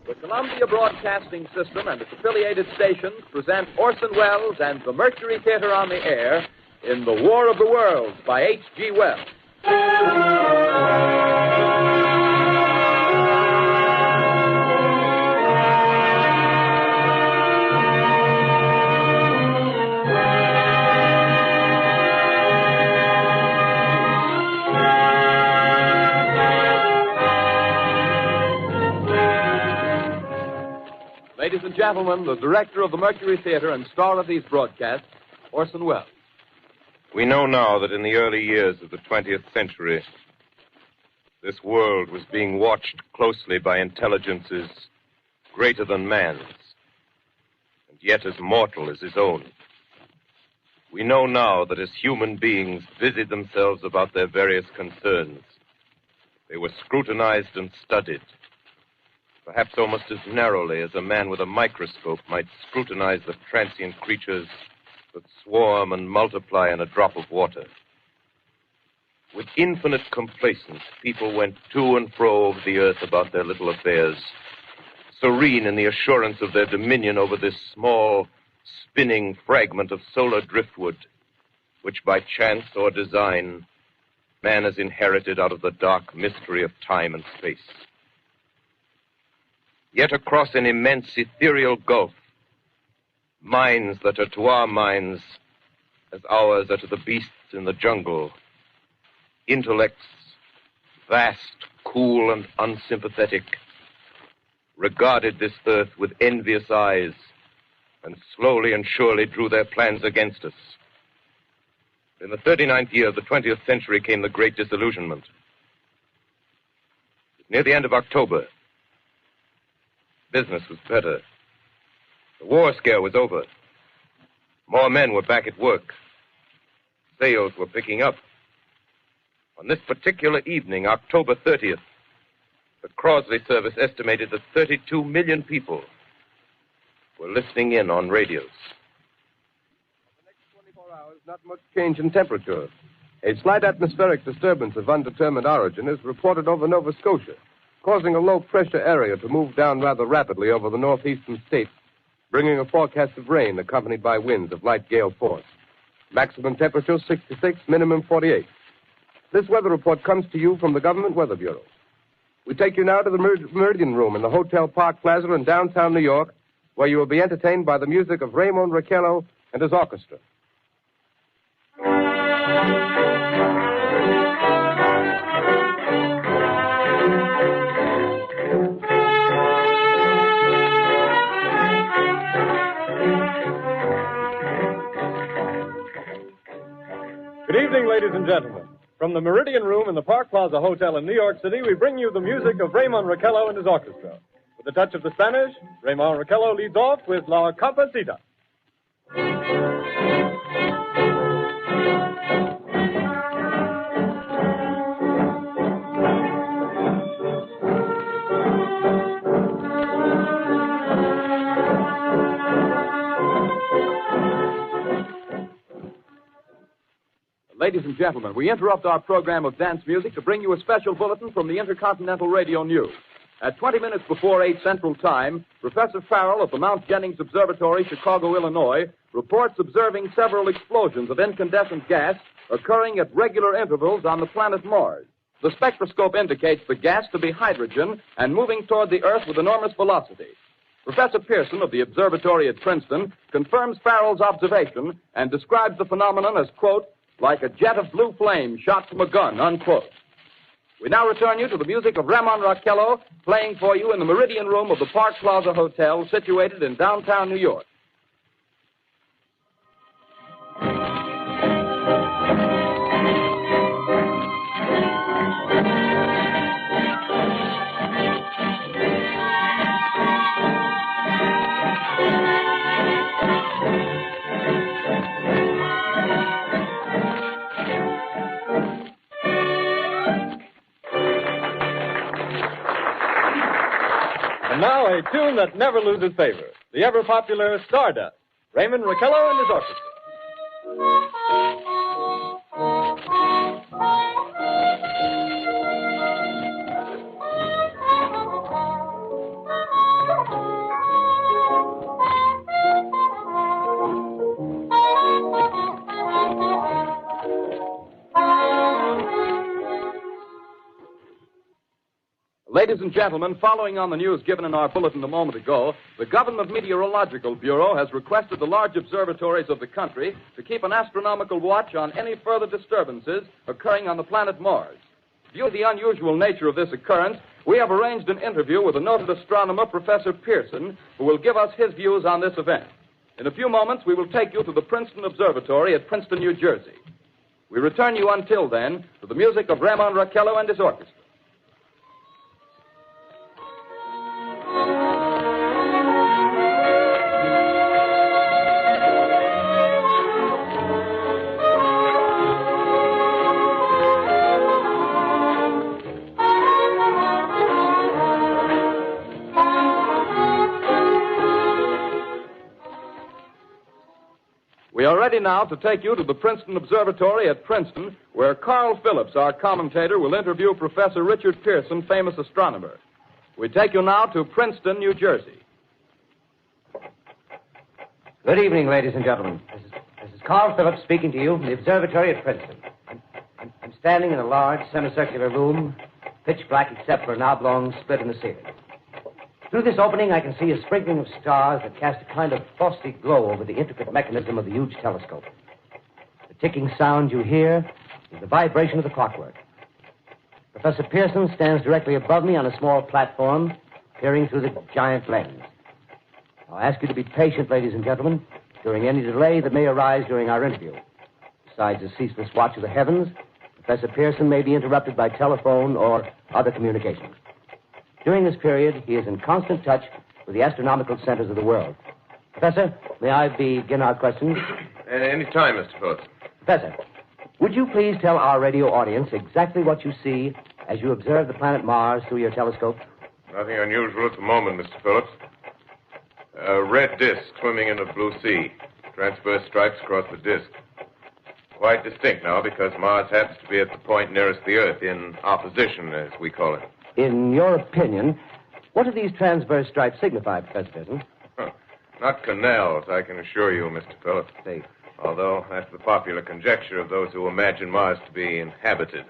The Columbia Broadcasting System and its affiliated stations present Orson Welles and the Mercury Theater on the Air in The War of the Worlds by H.G. Wells. Ladies and gentlemen, the director of the Mercury Theater and star of these broadcasts, Orson Welles. We know now that in the early years of the 20th century, this world was being watched closely by intelligences greater than man's, and yet as mortal as his own. We know now that as human beings busied themselves about their various concerns, they were scrutinized and studied, perhaps almost as narrowly as a man with a microscope might scrutinize the transient creatures that swarm and multiply in a drop of water. With infinite complacence, people went to and fro over the earth about their little affairs, serene in the assurance of their dominion over this small, spinning fragment of solar driftwood, which by chance or design, man has inherited out of the dark mystery of time and space. Yet across an immense ethereal gulf, minds that are to our minds as ours are to the beasts in the jungle, intellects vast, cool, and unsympathetic, regarded this earth with envious eyes and slowly and surely drew their plans against us. In the 39th year of the 20th century came the Great Disillusionment. Near the end of October, business was better. The war scare was over. More men were back at work. Sales were picking up. On this particular evening, October 30th, the Crosley service estimated that 32 million people were listening in on radios. For the next 24 hours, not much change in temperature. A slight atmospheric disturbance of undetermined origin is reported over Nova Scotia, causing a low-pressure area to move down rather rapidly over the northeastern states, bringing a forecast of rain accompanied by winds of light gale force. Maximum temperature 66, minimum 48. This weather report comes to you from the Government Weather Bureau. We take you now to the Meridian Room in the Hotel Park Plaza in downtown New York, where you will be entertained by the music of Raymond Raquello and his orchestra. Good evening, ladies and gentlemen. From the Meridian Room in the Park Plaza Hotel in New York City, we bring you the music of Raymond Raquello and his orchestra. With a touch of the Spanish, Raymond Raquello leads off with La Capacita. Ladies and gentlemen, we interrupt our program of dance music to bring you a special bulletin from the Intercontinental Radio News. At 20 minutes before 8 Central Time, Professor Farrell of the Mount Jennings Observatory, Chicago, Illinois, reports observing several explosions of incandescent gas occurring at regular intervals on the planet Mars. The spectroscope indicates the gas to be hydrogen and moving toward the Earth with enormous velocity. Professor Pearson of the observatory at Princeton confirms Farrell's observation and describes the phenomenon as, quote, like a jet of blue flame shot from a gun, unquote. We now return you to the music of Raymond Raquello, playing for you in the Meridian Room of the Park Plaza Hotel, situated in downtown New York. And now a tune that never loses favor, the ever-popular Stardust, Raymond Raquello and his orchestra. Ladies and gentlemen, following on the news given in our bulletin a moment ago, the Government Meteorological Bureau has requested the large observatories of the country to keep an astronomical watch on any further disturbances occurring on the planet Mars. Due to the unusual nature of this occurrence, we have arranged an interview with the noted astronomer, Professor Pearson, who will give us his views on this event. In a few moments, we will take you to the Princeton Observatory at Princeton, New Jersey. We return you until then to the music of Ramon Raquello and his orchestra. We are ready now to take you to the Princeton Observatory at Princeton, where Carl Phillips, our commentator, will interview Professor Richard Pearson, famous astronomer. We take you now to Princeton, New Jersey. Good evening, ladies and gentlemen. This is Carl Phillips speaking to you from the observatory at Princeton. I'm standing in a large semicircular room, pitch black except for an oblong split in the ceiling. Through this opening, I can see a sprinkling of stars that cast a kind of frosty glow over the intricate mechanism of the huge telescope. The ticking sound you hear is the vibration of the clockwork. Professor Pearson stands directly above me on a small platform, peering through the giant lens. I'll ask you to be patient, ladies and gentlemen, during any delay that may arise during our interview. Besides the ceaseless watch of the heavens, Professor Pearson may be interrupted by telephone or other communications. During this period, he is in constant touch with the astronomical centers of the world. Professor, may I begin our questions? Any time, Mr. Phillips. Professor, would you please tell our radio audience exactly what you see as you observe the planet Mars through your telescope? Nothing unusual at the moment, Mr. Phillips. A red disk swimming in a blue sea. Transverse stripes across the disk. Quite distinct now because Mars happens to be at the point nearest the Earth, in opposition, as we call it. In your opinion, what do these transverse stripes signify, Professor Pearson? Not canals, I can assure you, Mr. Phillips. Say, Although that's the popular conjecture of those who imagine Mars to be inhabited.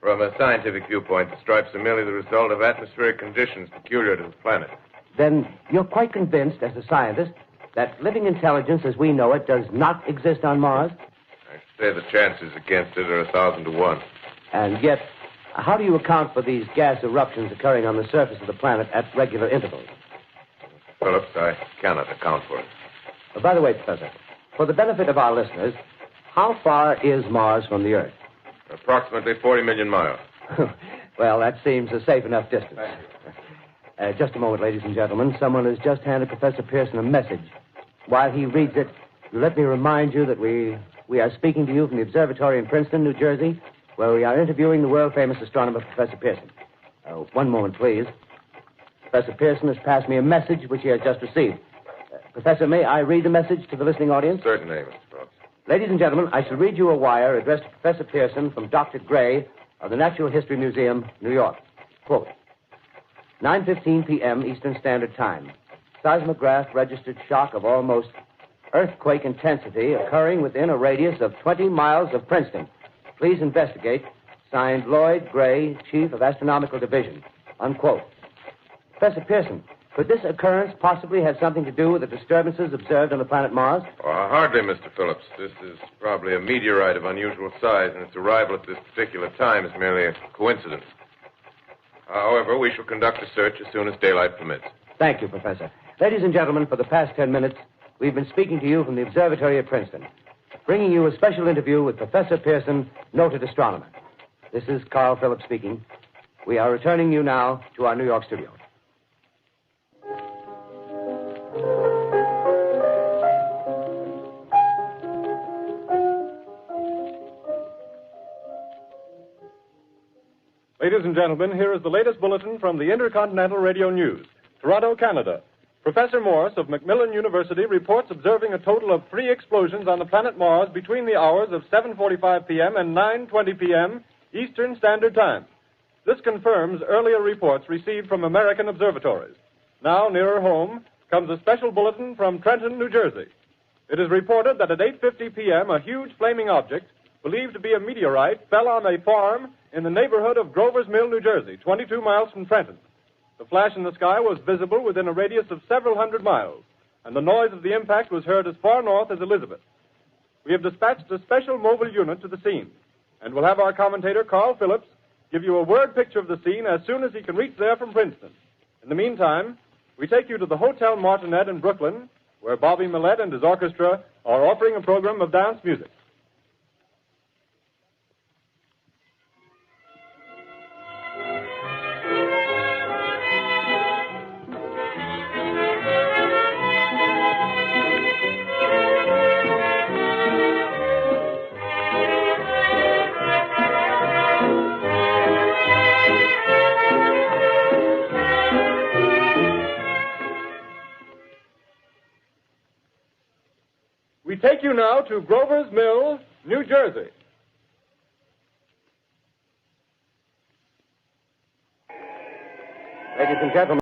From a scientific viewpoint, the stripes are merely the result of atmospheric conditions peculiar to the planet. then you're quite convinced, as a scientist, that living intelligence as we know it does not exist on Mars? I say the chances against it are 1,000 to 1. And yet, how do you account for these gas eruptions occurring on the surface of the planet at regular intervals? Phillips, I cannot account for it. By the way, Professor, for the benefit of our listeners, how far is Mars from the Earth? Approximately 40 million miles. Well, that seems a safe enough distance. Just a moment, ladies and gentlemen. Someone has just handed Professor Pearson a message. While he reads it, let me remind you that we are speaking to you from the observatory in Princeton, New Jersey, where we are interviewing the world-famous astronomer, Professor Pearson. One moment, please. Professor Pearson has passed me a message which he has just received. Professor, may I read the message to the listening audience? Certainly, Mr. Phillips. Ladies and gentlemen, I shall read you a wire addressed to Professor Pearson from Dr. Gray of the Natural History Museum, New York. Quote, 9:15 p.m. Eastern Standard Time. Seismograph registered shock of almost earthquake intensity occurring within a radius of 20 miles of Princeton. Please investigate. Signed, Lloyd Gray, Chief of Astronomical Division. Unquote. Professor Pearson, could this occurrence possibly have something to do with the disturbances observed on the planet Mars? Hardly, Mr. Phillips. This is probably a meteorite of unusual size, and its arrival at this particular time is merely a coincidence. However, we shall conduct a search as soon as daylight permits. Thank you, Professor. Ladies and gentlemen, for the past 10 minutes, we've been speaking to you from the observatory at Princeton, bringing you a special interview with Professor Pearson, noted astronomer. This is Carl Phillips speaking. We are returning you now to our New York studio. Ladies and gentlemen, here is the latest bulletin from the Intercontinental Radio News. Toronto, Canada. Professor Morse of Macmillan University reports observing a total of 3 explosions on the planet Mars between the hours of 7:45 p.m. and 9:20 p.m. Eastern Standard Time. This confirms earlier reports received from American observatories. Now, nearer home, comes a special bulletin from Trenton, New Jersey. It is reported that at 8:50 p.m., a huge flaming object, believed to be a meteorite, fell on a farm in the neighborhood of Grover's Mill, New Jersey, 22 miles from Trenton. The flash in the sky was visible within a radius of several hundred miles, and the noise of the impact was heard as far north as Elizabeth. We have dispatched a special mobile unit to the scene, and we'll have our commentator, Carl Phillips, give you a word picture of the scene as soon as he can reach there from Princeton. In the meantime, we take you to the Hotel Martinet in Brooklyn, where Bobby Millett and his orchestra are offering a program of dance music. We take you now to Grover's Mill, New Jersey. Ladies and gentlemen.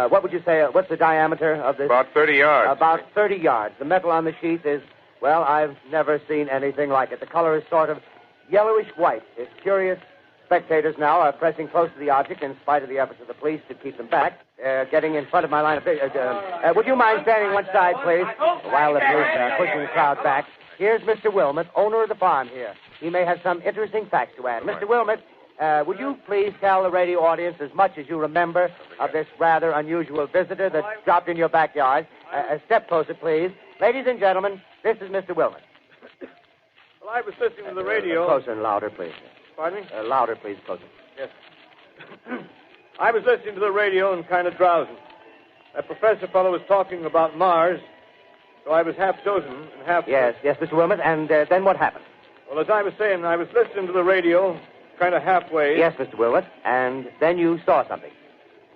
What would you say, what's the diameter of this? About 30 yards. About 30 yards. The metal on the sheath is, well, I've never seen anything like it. The color is sort of yellowish white. It's curious. Spectators now are pressing close to the object in spite of the efforts of the police to keep them back. Getting in front of my line of vision. Would you mind standing one side, please? While the police are pushing the crowd back. Here's Mr. Wilmot, owner of the farm here. He may have some interesting facts to add. Mr. Wilmot, would you please tell the radio audience as much as you remember of this rather unusual visitor that dropped in your backyard? A step closer, please. Ladies and gentlemen, this is Mr. Wilmot. Well, I was listening to the radio. Closer and louder, please. Pardon me? Louder, please, closer. Yes. I was listening to the radio and kind of drowsing. That professor fellow was talking about Mars, so I was half dozing and half... Yes, Mr. Wilmot, and then what happened? Well, as I was saying, I was listening to the radio, kind of halfway. Yes, Mr. Wilmot, and then you saw something.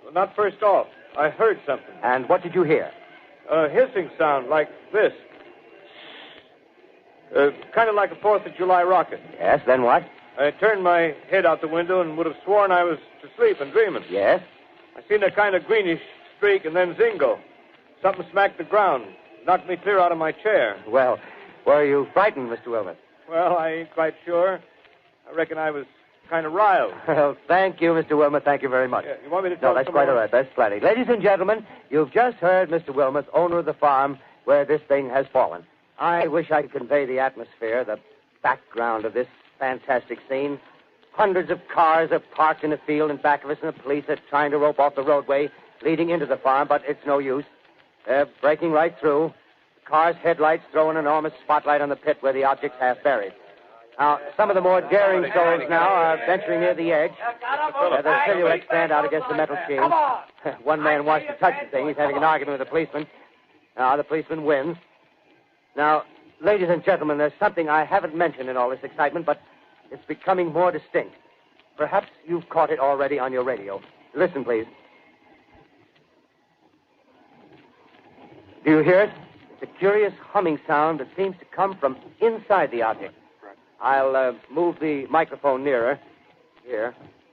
Well, not first off. I heard something. And what did you hear? A hissing sound like this. Kind of like a 4th of July rocket. Yes, then what? I turned my head out the window and would have sworn I was to sleep and dreaming. Yes? I seen a kind of greenish streak and then zingo. Something smacked the ground, knocked me clear out of my chair. Well, were you frightened, Mr. Wilmot? Well, I ain't quite sure. I reckon I was kind of riled. Well, thank you, Mr. Wilmot. Thank you very much. Yeah, you want me to talk No, that's some quite more? all right. That's plenty. Ladies and gentlemen, you've just heard Mr. Wilmot, owner of the farm where this thing has fallen. I wish I could convey the atmosphere, the background of this fantastic scene. Hundreds of cars are parked in a field in back of us, and the police are trying to rope off the roadway leading into the farm, but it's no use. They're breaking right through. The car's headlights throw an enormous spotlight on the pit where the object's half buried. Now, some of the more daring souls now are venturing near the edge. Their silhouettes stand out against the metal sheen. One man wants to touch the thing. He's having an argument with the policeman. Now, the policeman wins. Now, ladies and gentlemen, there's something I haven't mentioned in all this excitement, but it's becoming more distinct. Perhaps you've caught it already on your radio. Listen, please. Do you hear it? It's a curious humming sound that seems to come from inside the object. I'll move the microphone nearer. Here.